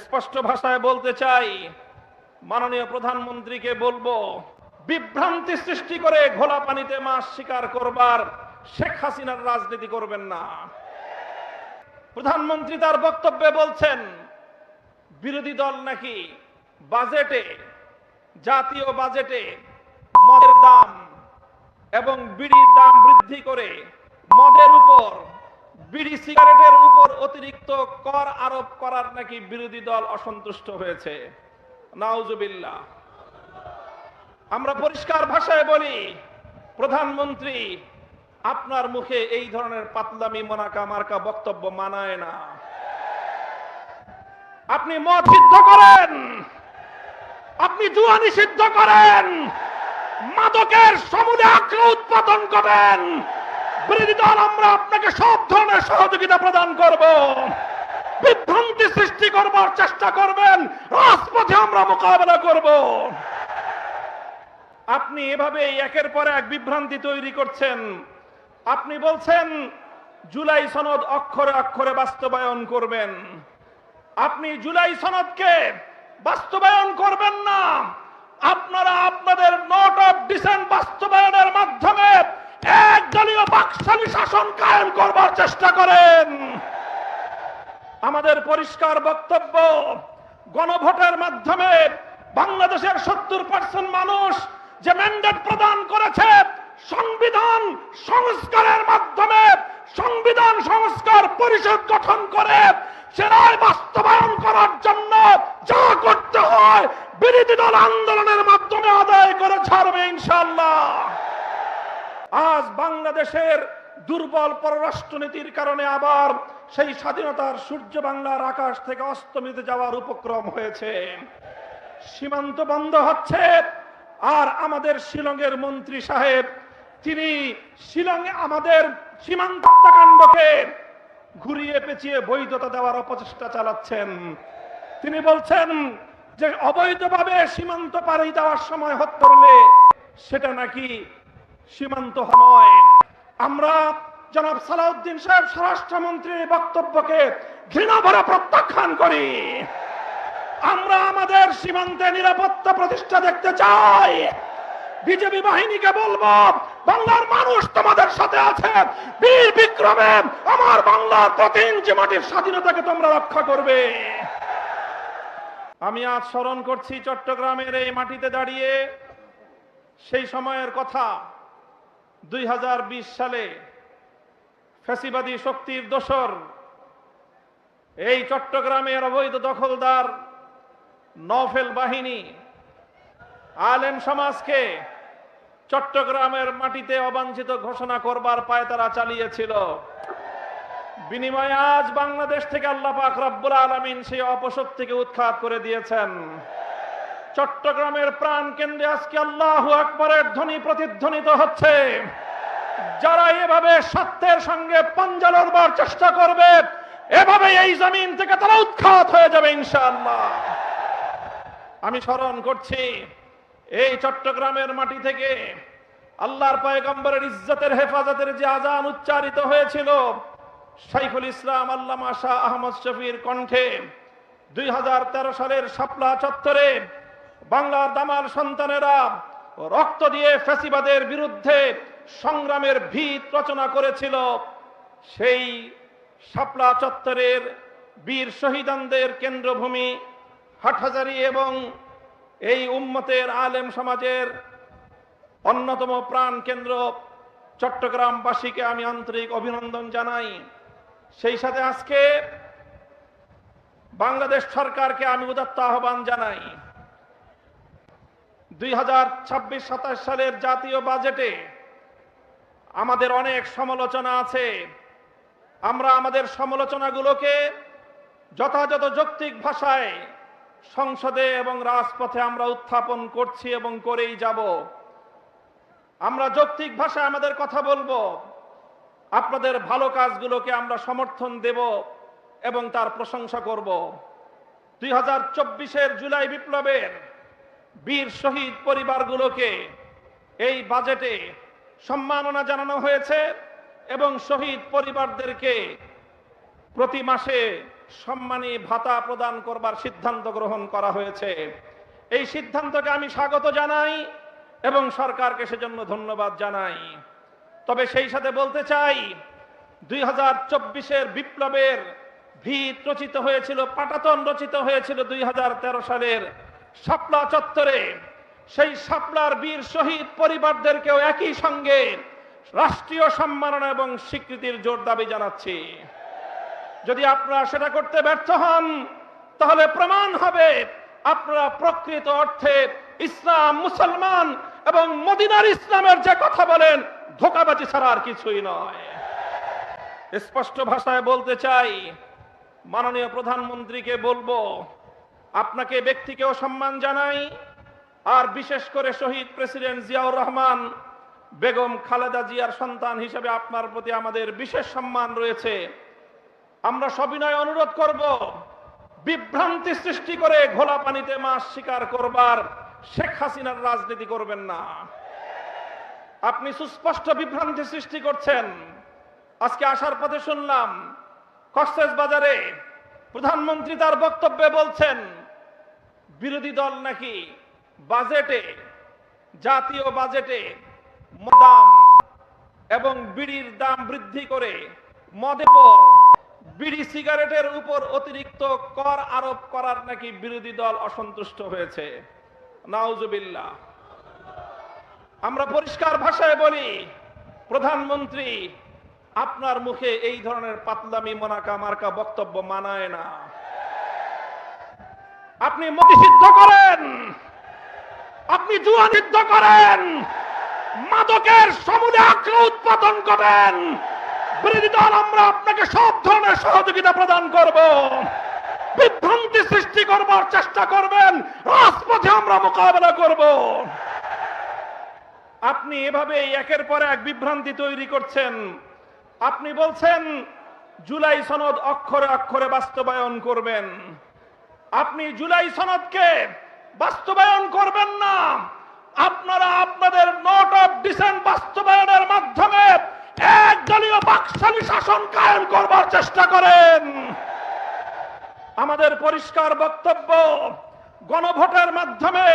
স্পষ্ট ভাষায় বলতে চাই, মাননীয় প্রধানমন্ত্রীকে বলবো, বিভ্রান্তি সৃষ্টি করে ঘোলা পানিতে মাছ শিকার করবার শেখ হাসিনার রাজনীতি করবেন না। প্রধানমন্ত্রী তার বক্তব্যে বলছেন বিরোধী দল নাকি বাজেটে, জাতীয় বাজেটে মদের দাম এবং বিড়ির দাম বৃদ্ধি করে মদের উপর, বিড়ি সিগারেটের উপর অতিরিক্ত কর আরোপ করার নাকি বিরোধী দল অসন্তুষ্ট হয়েছে। নাউজুবিল্লাহ। আমরা পরিষ্কার ভাষায় বলি, প্রধানমন্ত্রী আপনার মুখে এই ধরনের পাতলামি মোনাকা মার্কা বক্তব্য মানায় না। আপনি মদ সিদ্ধ করেন, আপনি জুয়া নিষিদ্ধ করেন, মাদকের সমূলে আক্র উৎপাদন করেন, বিরোধী দল আমরা আপনাকে সব ধরনের সহযোগিতা প্রদান করব। বিভ্রান্তি সৃষ্টি করবার চেষ্টা করবেন, রাজপথে আমরা মোকাবেলা করব। আপনি এভাবে একের পর এক বিভ্রান্তি তৈরি করছেন। আপনি বলছেন জুলাই সনদ অক্ষরে অক্ষরে বাস্তবায়ন করবেন। আপনি জুলাই সনদকে বাস্তবায়ন করবেন না, আপনারা আপনাদের নোট অফ ডিসেন্ট বাস্তবায়নের মাধ্যমে একদলীয় বাকশালী শাসন কায়েম করবার চেষ্টা করেন। আমাদের পরিষ্কার বক্তব্য, গণভোটের মাধ্যমে বাংলাদেশের 70% মানুষ যে ম্যান্ডেট প্রদান করেছে, সংবিধান সংস্কারের মাধ্যমে সংবিধান সংস্কার পরিষদ গঠন করে সেটাই বাস্তবায়ন করার জন্য যা করতে হয় বিরোধী দল আন্দোলনের মাধ্যমে আদায় করে ছাড়বে ইনশাআল্লাহ। আজ বাংলাদেশের দুর্বল পররাষ্ট্রনীতির কারণে আবার সেই স্বাধীনতার সূর্য বাংলার আকাশ থেকে অস্তমিত যাওয়ার উপক্রম হয়েছে। সীমান্ত বন্ধ হচ্ছে, আর আমাদের শিলংয়ের মন্ত্রী সাহেব তিনি শিলংয়ে আমাদের সীমান্ত হত্যাকাণ্ডকে ঘুরিয়ে পেঁচিয়ে বৈধতা দেওয়ার অপচেষ্টা চালাচ্ছেন। তিনি বলছেন যে অবৈধভাবে সীমান্ত পাড়ি দেওয়ার সময় হত্যা করলে সেটা নাকি সীমান্ত নয়। আমরা জনাব সালাউদ্দিন সাহেব স্বরাষ্ট্রমন্ত্রীর বক্তব্যকে ঘৃণা ভরে প্রত্যাখ্যান করি। আমরা আমাদের সীমান্তে নিরাপত্তা প্রতিষ্ঠা দেখতে চাই। বিজেপি বাহিনীকে বলবো, বাংলার মানুষ তোমাদের সাথে আছে, বীর বিক্রমে আমার বাংলার প্রতি ইঞ্চি মাটির স্বাধীনতাকে তোমরা রক্ষা করবে। আমি আজ স্মরণ করছি চট্টগ্রামের এই মাটিতে দাঁড়িয়ে সেই সময়ের কথা। 2020 সালে ফ্যাসিবাদী শক্তির দোসর এই চট্টগ্রামের অবৈধ দখলদার নওফেল বাহিনী আলেম সমাজকে চট্টগ্রামের মাটিতে অবাঞ্ছিত ঘোষণা করবার পায়তারা চালিয়েছিল। বিনিময়ে আজ বাংলাদেশ থেকে আল্লাহ পাক রব্বুল আলামিন সেই অপশক্তিকে উৎখাত করে দিয়েছেন। চট্টগ্রামের প্রাণ কেন্দ্রে আজকে আল্লাহু আকবরের ধ্বনি প্রতিধ্বনিত হচ্ছে। যারা এভাবে সত্যের সঙ্গে পাঞ্জা লড়বার চেষ্টা করবে, এভাবে এই জমিন থেকে তারা উৎখাত হয়ে যাবে ইনশাআল্লাহ। আমি স্মরণ করছি এই চট্টগ্রামের মাটি থেকে আল্লাহর পয়গম্বরের ইজ্জতের হেফাজতের যে আজান উচ্চারিত হয়েছিল শাইখুল ইসলাম আল্লামা শাহ আহমদ শফির কণ্ঠে 2013 সালের শাপলা চত্বরে বাংলার দামাল সন্তানেরা রক্ত দিয়ে ফ্যাসিবাদের বিরুদ্ধে সংগ্রামের ভিত রচনা করেছিল। সেই শাপলা চত্বরের বীর শহীদানদের কেন্দ্রভূমি হাটহাজারী এবং এই উম্মতের আলেম সমাজের অন্যতম প্রাণ কেন্দ্র চট্টগ্রামবাসীকে আমি আন্তরিক অভিনন্দন জানাই। সেই সাথে আজকে বাংলাদেশ সরকারকে আমি উদাত্ত আহ্বান জানাই। 2026-27 সালের জাতীয় বাজেটে আমাদের অনেক সমালোচনা আছে। আমরা আমাদের সমালোচনাগুলোকে যথাযথ যৌক্তিক ভাষায় সংসদে এবং রাজপথে আমরা উত্থাপন করছি এবং করেই যাব। আমরা যৌক্তিক ভাষায় আমাদের কথা বলবো, আপনাদের ভালো কাজগুলোকে আমরা সমর্থন দেব এবং তার প্রশংসা করব। 2024-এর জুলাই বিপ্লবের বীর শহীদ পরিবারগুলোকে এই বাজেটে সম্মাননা জানানো হয়েছে এবং শহীদ পরিবারদেরকে প্রতি মাসে সম্মানী ভাতা প্রদান করবার সিদ্ধান্ত গ্রহণ করা হয়েছে। এই সিদ্ধান্তকে আমি স্বাগত জানাই এবং সরকারকে সেজন্য ধন্যবাদ জানাই। তবে সেই সাথে বলতে চাই, 2024-এর বিপ্লবের ভিত রচিত হয়েছিল, পাটাতন রচিত হয়েছিল 2013 সালের শাপলা চত্বরে। সেই শাপলার বীর শহীদ পরিবারদেরকেও একই সঙ্গে রাষ্ট্রীয় সম্মাননা এবং স্বীকৃতির জোর দাবি জানাচ্ছি। যদি আপনারা সেটা করতে ব্যর্থ হন, তাহলে প্রমাণ হবে আপনারা প্রকৃত অর্থে ইসলাম, মুসলমান এবং মদিনার ইসলামের যে কথা বলেন, ধোঁকাবাজি ছাড়া আর কিছুই নয়। স্পষ্ট ভাষায় বলতে চাই, মাননীয় প্রধানমন্ত্রীকে বলবো, আপনাকে ব্যক্তিকেও সম্মান জানাই, আর বিশেষ করে শহীদ প্রেসিডেন্ট জিয়াউর রহমান, বেগম খালেদা জিয়ার সন্তান হিসেবে আপনার প্রতি আমাদের বিশেষ সম্মান রয়েছে। আমরা সবিনয় অনুরোধ করব, বিভ্রান্তি সৃষ্টি করে ঘোলা পানিতে মাছ শিকার করবার শেখ হাসিনার রাজনীতি করবেন না। আপনি সুস্পষ্ট বিভ্রান্তি সৃষ্টি করছেন। আজকে আসার পথে শুনলাম কক্সবাজারে প্রধানমন্ত্রী তার বক্তব্যে বলছেন বিরোধী দল নাকি বাজেটে, জাতীয় বাজেটে দাম এবং বিড়ির দাম বৃদ্ধি করে মদের উপর, বিড়ি সিগারেটের উপর অতিরিক্ত কর আরোপ করার নাকি বিরোধী দল অসন্তুষ্ট হয়েছে। নাউজুবিল্লাহ। আমরা পরিষ্কার ভাষায় বলি, প্রধানমন্ত্রী, আপনার মুখে এই ধরনের পাতলামি মোনাকা মার্কা বক্তব্য মানায় না। আপনি মতি সিদ্ধ করেন, আপনি জুয়া সিদ্ধ করেন, মাদকের সমূলে আক্রমণ উৎপাদন করেন। বিরোধী দল আমরা আপনাকে সব ধরনের সহযোগিতা প্রদান করব। বিভ্রান্তি সৃষ্টি করবার চেষ্টা করবেন, রাজপথে আমরা মোকাবেলা করব। আপনি এভাবে একের পর এক বিভ্রান্তি তৈরি করছেন। আপনি বলছেন জুলাই সনদ অক্ষরে অক্ষরে বাস্তবায়ন করবেন। আপনি জুলাই সনদকে বাস্তবায়ন করবেন না। আপনারা আপনাদের নোট অফ ডিসেন্ট বাস্তবায়নের মাধ্যমে একদলীয় বাকশালী শাসন কায়েম করবার চেষ্টা করেন। আমাদের পরিষ্কার বক্তব্য, গণভোটের মাধ্যমে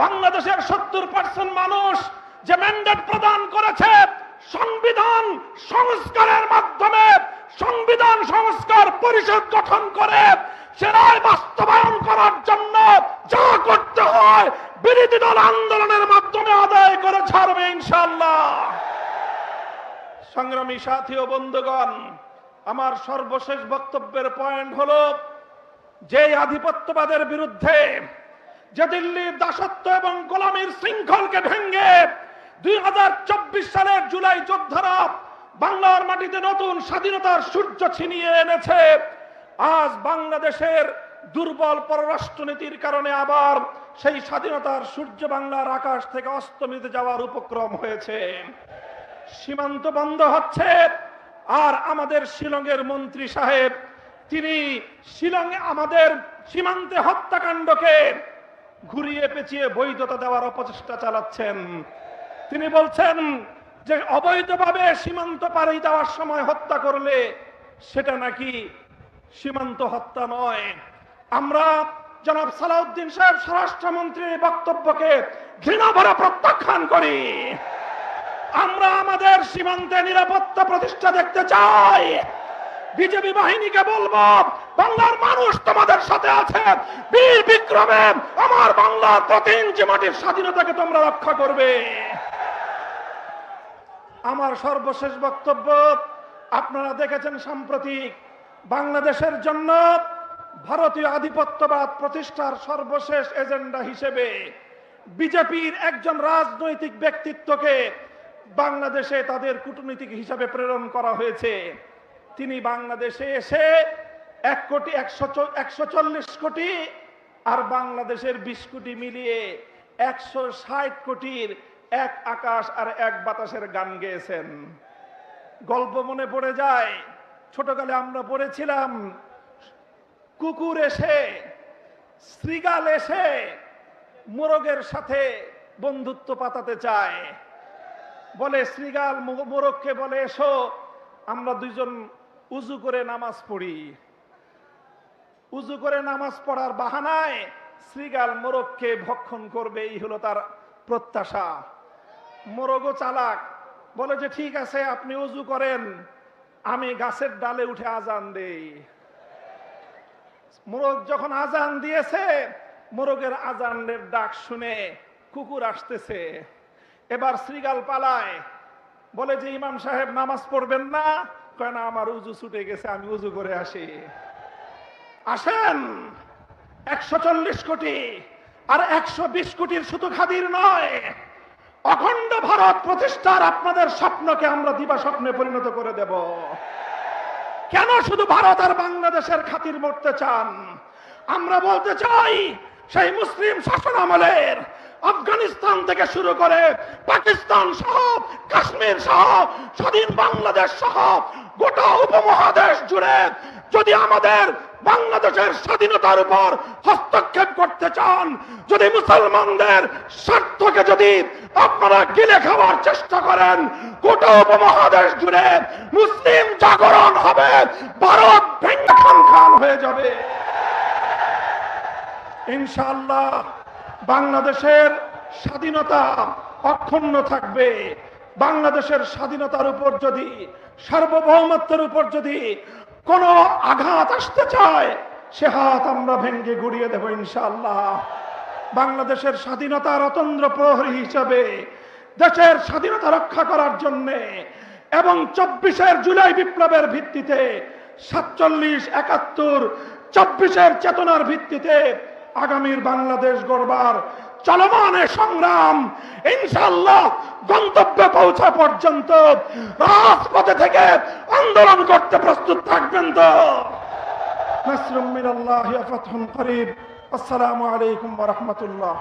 বাংলাদেশের 70% মানুষ যে ম্যান্ডেট প্রদান করেছে, সংবিধান সংস্কারের মাধ্যমে সংবিধান সংস্কার পরিষদ গঠন করে সে রায় বাস্তবায়ন করার জন্য যা করতে হয় বিরোধী দল আন্দোলনের মাধ্যমে আদায় করে ছাড়বে ইনশাআল্লাহ। সংগ্রামী সাথী ও বন্ধুগণ, আমার সর্বশেষ বক্তব্যের পয়েন্ট হলো, যে আধিপত্যবাদের বিরুদ্ধে, যে দিল্লির দাসত্ব এবং গোলামীর শৃঙ্খলকে ভেঙে 2024 সালের জুলাই যোদ্ধারা বাংলার মাটিতে নতুন স্বাধীনতার সূর্য ছিনিয়ে এনেছে, আজ বাংলাদেশের দুর্বল পররাষ্ট্রনীতির কারণে আবার সেই স্বাধীনতার সূর্য বাংলার আকাশ থেকে অস্তমিত যাওয়ার উপক্রম হয়েছে। সীমান্ত বন্ধ হচ্ছে, আর আমাদের শিলংয়ের মন্ত্রী সাহেব, তিনি শিলংয়ে আমাদের সীমান্তে হত্যাকাণ্ডকে ঘুরিয়ে পেঁচিয়ে বৈধতা দেওয়ার অপচেষ্টা চালাচ্ছেন। তিনি বলছেন যে অবৈধভাবে সীমান্ত পাড়ি দেওয়ার সময় হত্যা করলে সেটা নাকি সীমান্ত হত্যা নয়। আমরা জনাব সালাউদ্দিন সাহেব স্বরাষ্ট্রমন্ত্রীর বক্তব্যকে ঘৃণা ভরে প্রত্যাখ্যান করি। আমরা আমাদের সীমান্তে নিরাপত্তা প্রতিষ্ঠা দেখতে চাই। বিজেপি বাহিনীকে বলবো, বাংলার মানুষ তোমাদের সাথে আছে, বীর বিক্রমে আমার বাংলার প্রতি ইঞ্চি মাটির স্বাধীনতাকে তোমরা রক্ষা করবে। আমার সর্বশেষ বক্তব্য, আপনারা দেখেছেন সাম্প্রতিক বাংলাদেশের জন্য ভারতীয় আধিপত্যবাদ প্রতিষ্ঠার সর্বশেষ এজেন্ডা হিসেবে বিজেপির একজন রাজনৈতিক ব্যক্তিত্বকে বাংলাদেশে তাদের কূটনীতিক হিসাবে প্রেরণ করা হয়েছে। তিনি বাংলাদেশে এসে 140 কোটি আর বাংলাদেশের 20 কোটি মিলিয়ে 160 কোটির এক আকাশ আর এক বাতাসের গান গেয়েছেন। গল্প মনে পড়ে যায়, ছোটকালে আমরা পড়েছিলাম, কুকুর এসে, শৃগাল এসে মোরগের সাথে বন্ধুত্ব পাতাতে চায়। বলে শৃগাল মোরগকে বলে, এসো আমরা দুইজন উজু করে নামাজ পড়ি। উজু করে নামাজ পড়ার বাহানায় শ্রীগাল মোরগকে ভক্ষণ করবে, এই হলো তার প্রত্যাশা। মোরগও চালাক, বলে যে ঠিক আছে আপনি উজু করেন, আমি গাছের ডালে উঠে আজান দেই। মোরগ যখন আজান দিয়েছে, মোরগের আজানের ডাক শুনে কুকুর আসতেছে। এবার শ্রীগাল পালায়, বলে যে ইমাম সাহেব নামাজ পড়বেন না? কয় না, আমার উজু ছুটে গেছে, আমি উজু করে আসি। আসেন, 140 কোটি আর 120 কোটির শুধু খাদির নয়, অখণ্ড ভারত প্রতিষ্ঠার আপনাদের স্বপ্নকে আমরা দিবা স্বপ্নে পরিণত করে দেব। কেন শুধু ভারত আর বাংলাদেশের খাতির মরতে চান? আমরা বলতে চাই, সেই মুসলিম শাসন আমলের আফগানিস্তান থেকে শুরু করে পাকিস্তান সহ, কাশ্মীর সহ, স্বাধীন বাংলাদেশ সহ গোটা উপমহাদেশ জুড়ে যদি আমাদের বাংলাদেশের স্বাধীনতার উপর হস্তক্ষেপ করতে চান, যদি মুসলমানদের স্বার্থকে যদি আপনারা গিলে খাওয়ার চেষ্টা করেন, গোটা উপমহাদেশ জুড়ে মুসলিম জাগরণ হবে, ভারত ভেঙে খান খান হয়ে যাবে। ইনশাআল্লাহ বাংলাদেশের স্বাধীনতা অক্ষুণ্ণ থাকবে। বাংলাদেশের স্বাধীনতার উপর যদি, সার্বভৌমত্বের উপর যদি কোনো আঘাত আসতে চায়, সে হাত আমরা ভেঙ্গে গুড়িয়ে দেব ইনশাআল্লাহ। বাংলাদেশের স্বাধীনতার অতন্দ্র প্রহরী হিসাবে দেশের স্বাধীনতা রক্ষা করার জন্য এবং 24 জুলাই বিপ্লবের ভিত্তিতে 47, 71, 24 চেতনার ভিত্তিতে আগামীর বাংলাদেশ গড়বার চলমান সংগ্রাম ইনশাআল্লাহ গন্তব্যে পৌঁছা পর্যন্ত রাজপথে থেকে আন্দোলন করতে প্রস্তুত থাকবেন তো? নাসরুম মিনাল্লাহি ওয়া ফাতহুন করিব। আসসালামু আলাইকুম ওয়া রাহমাতুল্লাহ।